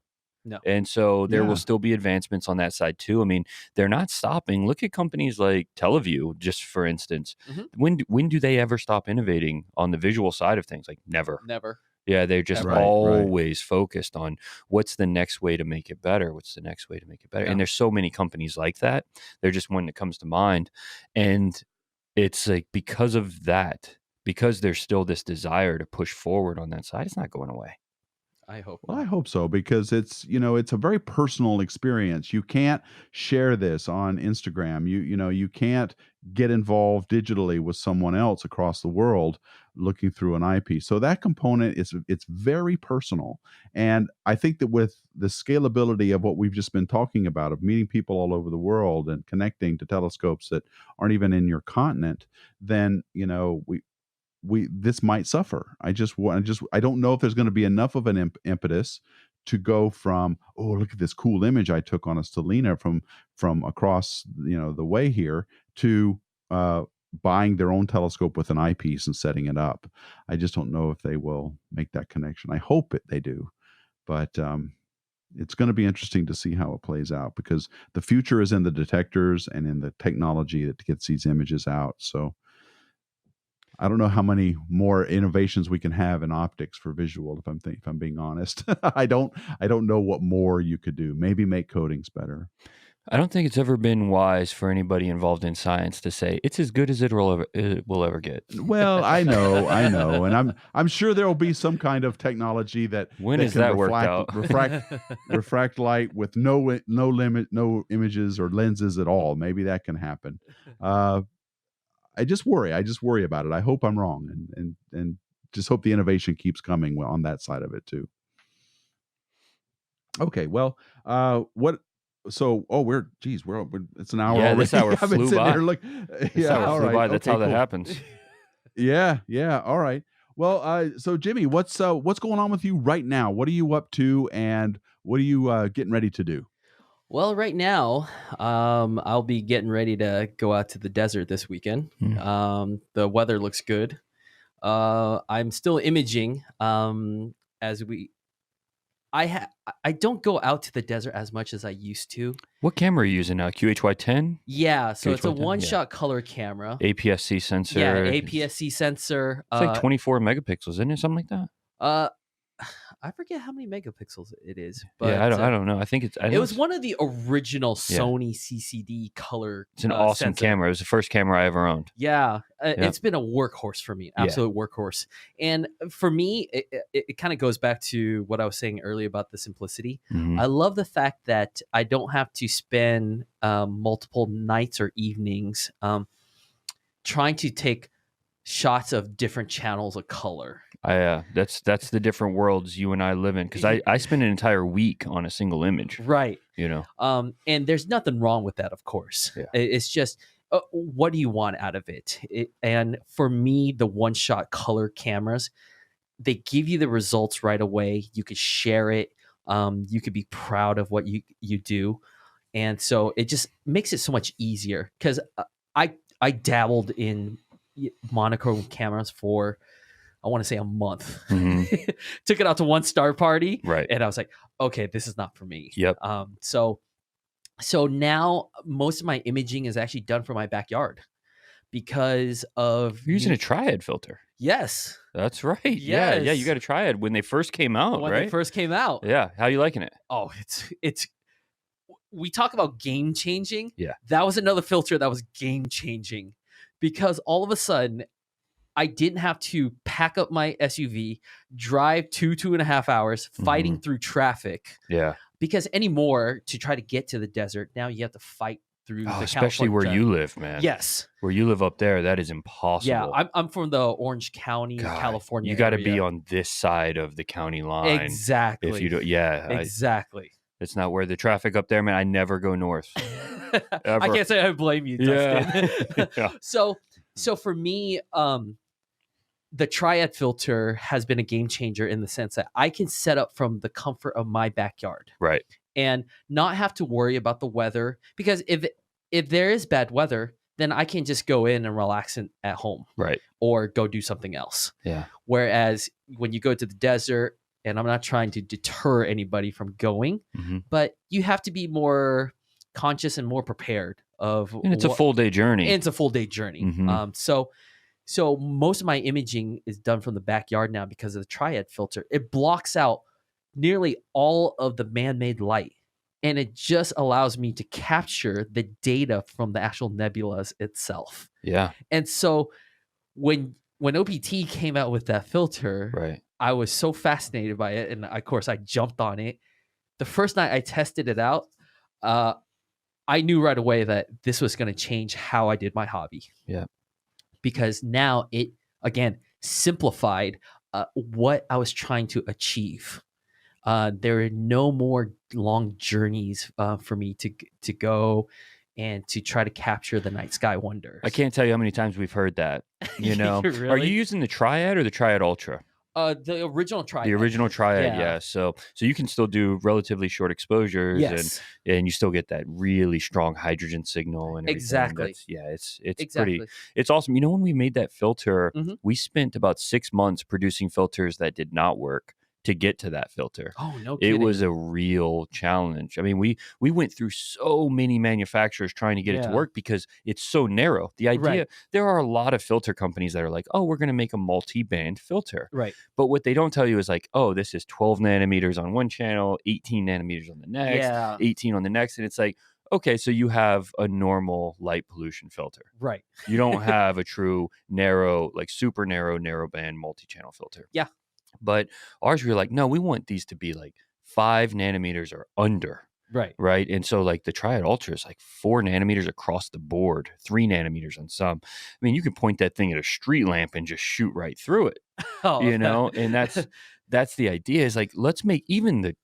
No. And so there Yeah. will still be advancements on that side too. I mean, they're not stopping. Look at companies like TeleView, just for instance. Mhm. When do they ever stop innovating on the visual side of things? Like never. Never. Yeah, they're just Right, right. always focused on what's the next way to make it better. What's the next way to make it better? Yeah. And there's so many companies like that. They're just one that comes to mind. And it's like because of that, because there's still this desire to push forward on that side, it's not going away. I hope Well, I not. hope so, because it's a very personal experience. You can't share this on Instagram. You can't get involved digitally with someone else across the world looking through an eyepiece. So that component it's very personal. And I think that with the scalability of what we've just been talking about, of meeting people all over the world and connecting to telescopes that aren't even in your continent, then this might suffer. I don't know if there's going to be enough of an impetus to go from, oh, look at this cool image I took on a STELLINA from across the way here, to buying their own telescope with an eyepiece and setting it up. I just don't know if they will make that connection. I hope they do, but it's going to be interesting to see how it plays out, because the future is in the detectors and in the technology that gets these images out. So I don't know how many more innovations we can have in optics for visual. If I'm being honest, I don't know what more you could do. Maybe make coatings better. I don't think it's ever been wise for anybody involved in science to say it's as good as it will ever get. Well, I know, and I'm sure there will be some kind of technology that When that is can that worked out? refract light with no limit, no images or lenses at all. Maybe that can happen. I just worry about it. I hope I'm wrong, and just hope the innovation keeps coming on that side of it too. Okay, well, what So, we're it's an hour Yeah, already. this hour I've been flew sitting by. here look. This Yeah, hour all flew right. by. That's Okay, how that cool. happens. Yeah, all right. Well, so Jimmy, what's going on with you right now? What are you up to, and what are you getting ready to do? Well, right now, I'll be getting ready to go out to the desert this weekend. The weather looks good. I'm still imaging. As we, I don't go out to the desert as much as I used to. What camera are you using now? QHY10? Yeah, so it's a QHY10? Yeah. one-shot color camera. APS-C sensor. Yeah, APS-C sensor. It's like 24 megapixels, isn't it? Something like that. I forget how many megapixels it is, but Yeah, I don't know. I think it's. it was one of the original Sony CCD color. It's an awesome sensor. camera. It was the first camera I ever owned. Yeah, it's been a workhorse for me, absolute workhorse. And for me, it kind of goes back to what I was saying earlier about the simplicity. I love the fact that I don't have to spend multiple nights or evenings trying to take shots of different channels of color. That's the different worlds you and I live in, because I spend an entire week on a single image. Right. You know. And there's nothing wrong with that, of course. Yeah. It's just what do you want out of it? And for me, the one-shot color cameras, they give you the results right away. You could share it. You could be proud of what you do. And so it just makes it so much easier, because I dabbled in monochrome cameras for, I want to say, a month. Took it out to one star party. Right. And I was like, okay, this is not for me. Yep. So now most of my imaging is actually done for my backyard because of You're using a TRIAD filter. Yes. That's right. Yes. Yeah. You got a TRIAD when they first came out, When right? they first came out. Yeah. How you liking it? Oh, it's we talk about game changing. Yeah. That was another filter that was game changing, because all of a sudden I didn't have to pack up my SUV, drive 2.5 hours fighting through traffic. Yeah. Because anymore, to try to get to the desert, now you have to fight through the especially where you live, man. Yes. Where you live up there, that is impossible. Yeah, I'm from the Orange County, God, California. You got to area. be on this side of the county line. Exactly. If you do, exactly. It's not where the traffic up there, man. I never go north. I can't say I blame you, Dustin. Yeah. So for me, the TRIAD filter has been a game changer in the sense that I can set up from the comfort of my backyard. Right. And not have to worry about the weather, because if there is bad weather, then I can just go in and relax at home. Right. Or go do something else. Yeah. Whereas when you go to the desert, and I'm not trying to deter anybody from going, but you have to be more conscious and more prepared of. And it's a full day journey. And it's a full day journey. So most of my imaging is done from the backyard now because of the TRIAD filter. It blocks out nearly all of the man-made light, and it just allows me to capture the data from the actual nebulas itself. Yeah. And so when OPT came out with that filter, right, I was so fascinated by it, and of course I jumped on it. The first night I tested it out, I knew right away that this was going to change how I did my hobby. Yeah. Because now it, again, simplified what I was trying to achieve. There are no more long journeys for me to go and to try to capture the night sky wonders. I can't tell you how many times we've heard that. You know, Really? Are you using the TRIAD or the TRIAD Ultra? The original TRIAD. The original TRIAD, yeah. So you can still do relatively short exposures, yes, and you still get that really strong hydrogen signal and everything. Exactly. It's exactly. pretty. It's awesome. You know, when we made that filter, we spent about 6 months producing filters that did not work to get to that filter. Oh, no kidding. It was a real challenge. I mean, we went through so many manufacturers trying to get it to work because it's so narrow. The idea, there are a lot of filter companies that are like, oh, we're going to make a multi-band filter. Right. But what they don't tell you is like, oh, this is 12 nanometers on one channel, 18 nanometers on the next, 18 on the next. And it's like, okay, so you have a normal light pollution filter. Right. You don't have a true narrow, like super narrow band multi-channel filter. Yeah. But ours, we were like, no, we want these to be like 5 nanometers or under. Right. Right. And so like the TRIAD Ultra is like 4 nanometers across the board, 3 nanometers on some. I mean, you can point that thing at a street lamp and just shoot right through it. You know, and that's the idea, is like, let's make even the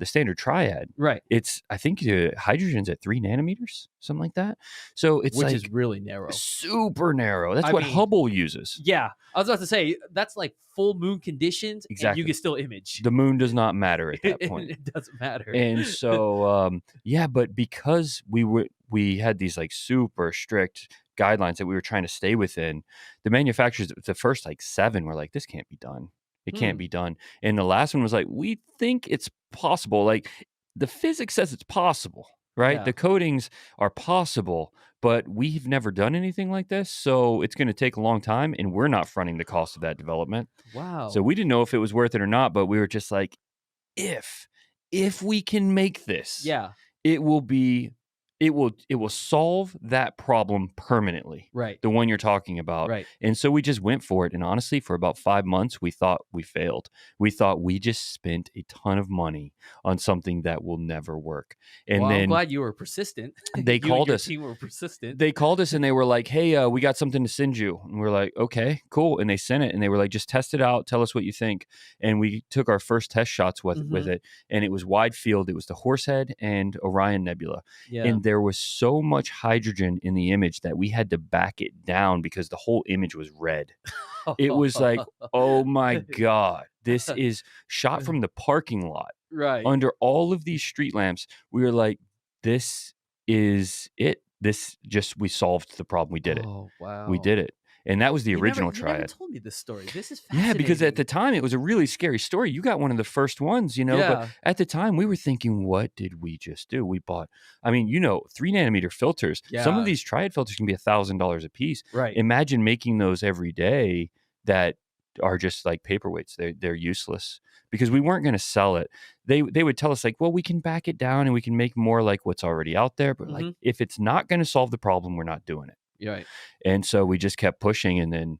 standard triad. Right. It's, I think hydrogen's at 3 nanometers, something like that. So it's which like is really narrow. super narrow. That's I what mean, Hubble uses. Yeah. I was about to say, that's like full moon conditions, Exactly. and you can still image. The moon does not matter at that point. It doesn't matter. And so, but because we had these like super strict guidelines that we were trying to stay within, the manufacturers, the first like 7 were like, this can't be done. It can't be done. And the last one was like, we think it's possible. Like, the physics says it's possible, right? Yeah. The coatings are possible, but we've never done anything like this. So it's going to take a long time, and we're not fronting the cost of that development. Wow. So we didn't know if it was worth it or not, but we were just like, if we can make this, yeah, it will solve that problem permanently. right. The one you're talking about. Right. And so we just went for it. And honestly, for about 5 months, we thought we failed. We thought we just spent a ton of money on something that will never work. And well, then I'm glad you were persistent. They called us. Team were persistent. They called us and they were like, hey, we got something to send you. And we're like, okay, cool. And they sent it and they were like, just test it out. Tell us what you think. And we took our first test shots with it. And it was wide field. It was the Horsehead and Orion Nebula. Yeah. And there was so much hydrogen in the image that we had to back it down because the whole image was red. It was like, oh my God, this is shot from the parking lot. Right. Under all of these street lamps. We were like, this is it. We solved the problem. We did it. Oh, wow. We did it. And that was the original triad. You never told me this story. This is fascinating. Yeah, because at the time it was a really scary story. You got one of the first ones, but at the time we were thinking, what did we just do? We bought, 3 nanometer filters. Yeah. Some of these triad filters can be $1,000 a piece. Right. Imagine making those every day that are just like paperweights. They're useless because we weren't going to sell it. They would tell us like, well, we can back it down and we can make more like what's already out there. But like, if it's not going to solve the problem, we're not doing it. Right. And so we just kept pushing. And then,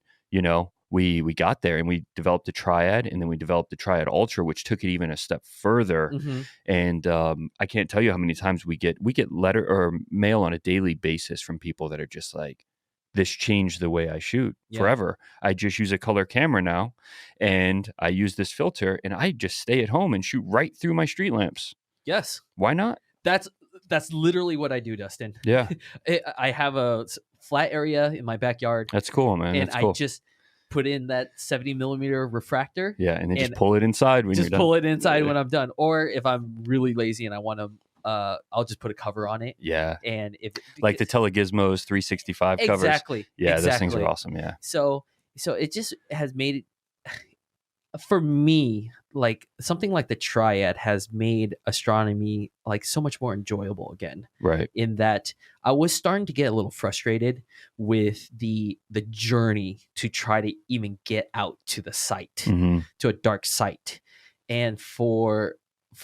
we got there and we developed the Triad, and then we developed the Triad Ultra, which took it even a step further. And I can't tell you how many times we get letter or mail on a daily basis from people that are just like, this changed the way I shoot forever. I just use a color camera now, and I use this filter, and I just stay at home and shoot right through my street lamps. Yes. Why not? That's literally what I do, Dustin. Yeah. I have a flat area in my backyard. That's cool, man. And That's cool. I just put in that 70 millimeter refractor. Yeah, and then just pull it inside when you're done. Just pull it inside when I'm done. Or if I'm really lazy and I want to, I'll just put a cover on it. Yeah. And if like the Telegizmos 365 covers. Exactly. Yeah, those things are awesome. Yeah. So it just has made it, for me, like something like the Triad has made astronomy like so much more enjoyable again. Right. In that I was starting to get a little frustrated with the journey to try to even get out to the site, to a dark site. And for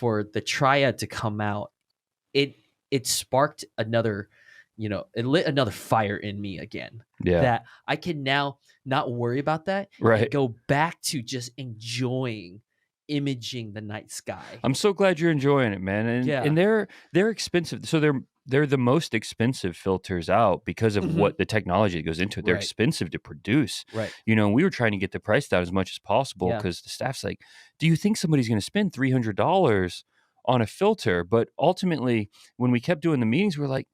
the Triad to come out, it sparked another, it lit another fire in me again. Yeah. That I can now not worry about that. Right. And go back to just enjoying imaging the night sky. I'm so glad you're enjoying it, man. And they're expensive. So they're the most expensive filters out because of what the technology that goes into it. They're expensive to produce. Right. We were trying to get the price down as much as possible because the staff's like, do you think somebody's going to spend $300 on a filter? But ultimately, when we kept doing the meetings, we're like,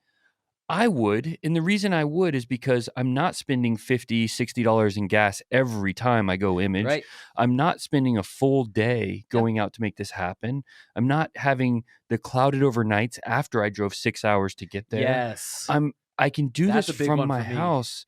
I would. And the reason I would is because I'm not spending $50, $60 in gas every time I go image. Right. I'm not spending a full day going out to make this happen. I'm not having the clouded over nights after I drove 6 hours to get there. Yes. I can do That's this a big from one my for me. house,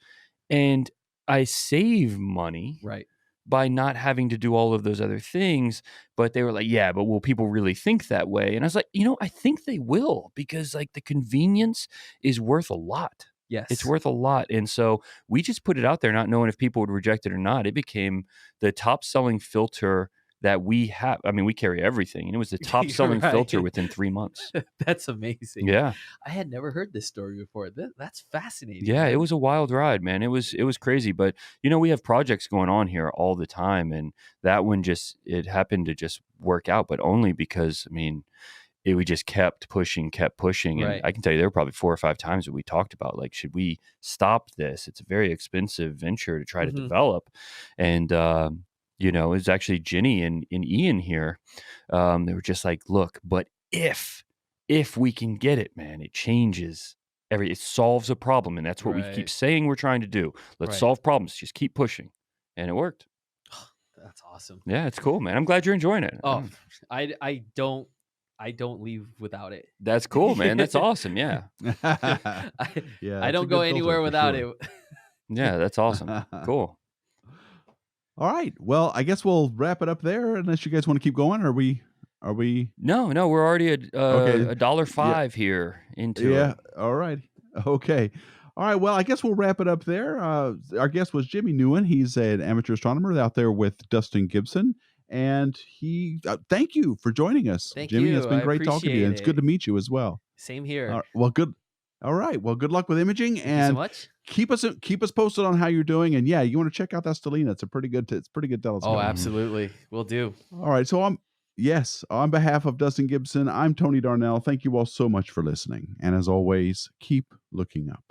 and I save money. Right. By not having to do all of those other things. But they were like, yeah, but will people really think that way? And I was like, I think they will, because like the convenience is worth a lot. Yes. It's worth a lot. And so we just put it out there not knowing if people would reject it or not. It became the top selling filter that we have. I mean, we carry everything, and it was the top selling filter within 3 months. That's amazing. Yeah. I had never heard this story before. That's fascinating. Yeah, it was a wild ride, man. It was crazy. But, we have projects going on here all the time. And that one it happened to just work out, but only because, we just kept pushing. And I can tell you there were probably 4 or 5 times that we talked about, like, should we stop this? It's a very expensive venture to try to develop. And, It's actually Ginny and Ian here. They were just like, look, but if we can get it, man, it changes it solves a problem. And that's what we keep saying we're trying to do. Let's solve problems. Just keep pushing. And it worked. That's awesome. Yeah, it's cool, man. I'm glad you're enjoying it. Oh, I don't leave without it. That's cool, man. That's awesome. Yeah. I don't go anywhere without it. Yeah, that's awesome. Cool. All right. Well, I guess we'll wrap it up there unless you guys want to keep going. Are we? No, we're already at $1.05 here into it. All right. Okay. All right. Well, I guess we'll wrap it up there. Our guest was Jimmy Nguyen. He's an amateur astronomer out there with Dustin Gibson. And he, thank you for joining us, Jimmy. You. It's been great talking to you. It's good to meet you as well. Same here. Well, good. All right. Well, good luck with imaging, Thank and you so much. Keep us posted on how you're doing. And yeah, you want to check out that STELLINA. It's pretty good telescope. Oh, absolutely. We'll do. All right. So on behalf of Dustin Gibson, I'm Tony Darnell. Thank you all so much for listening. And as always, keep looking up.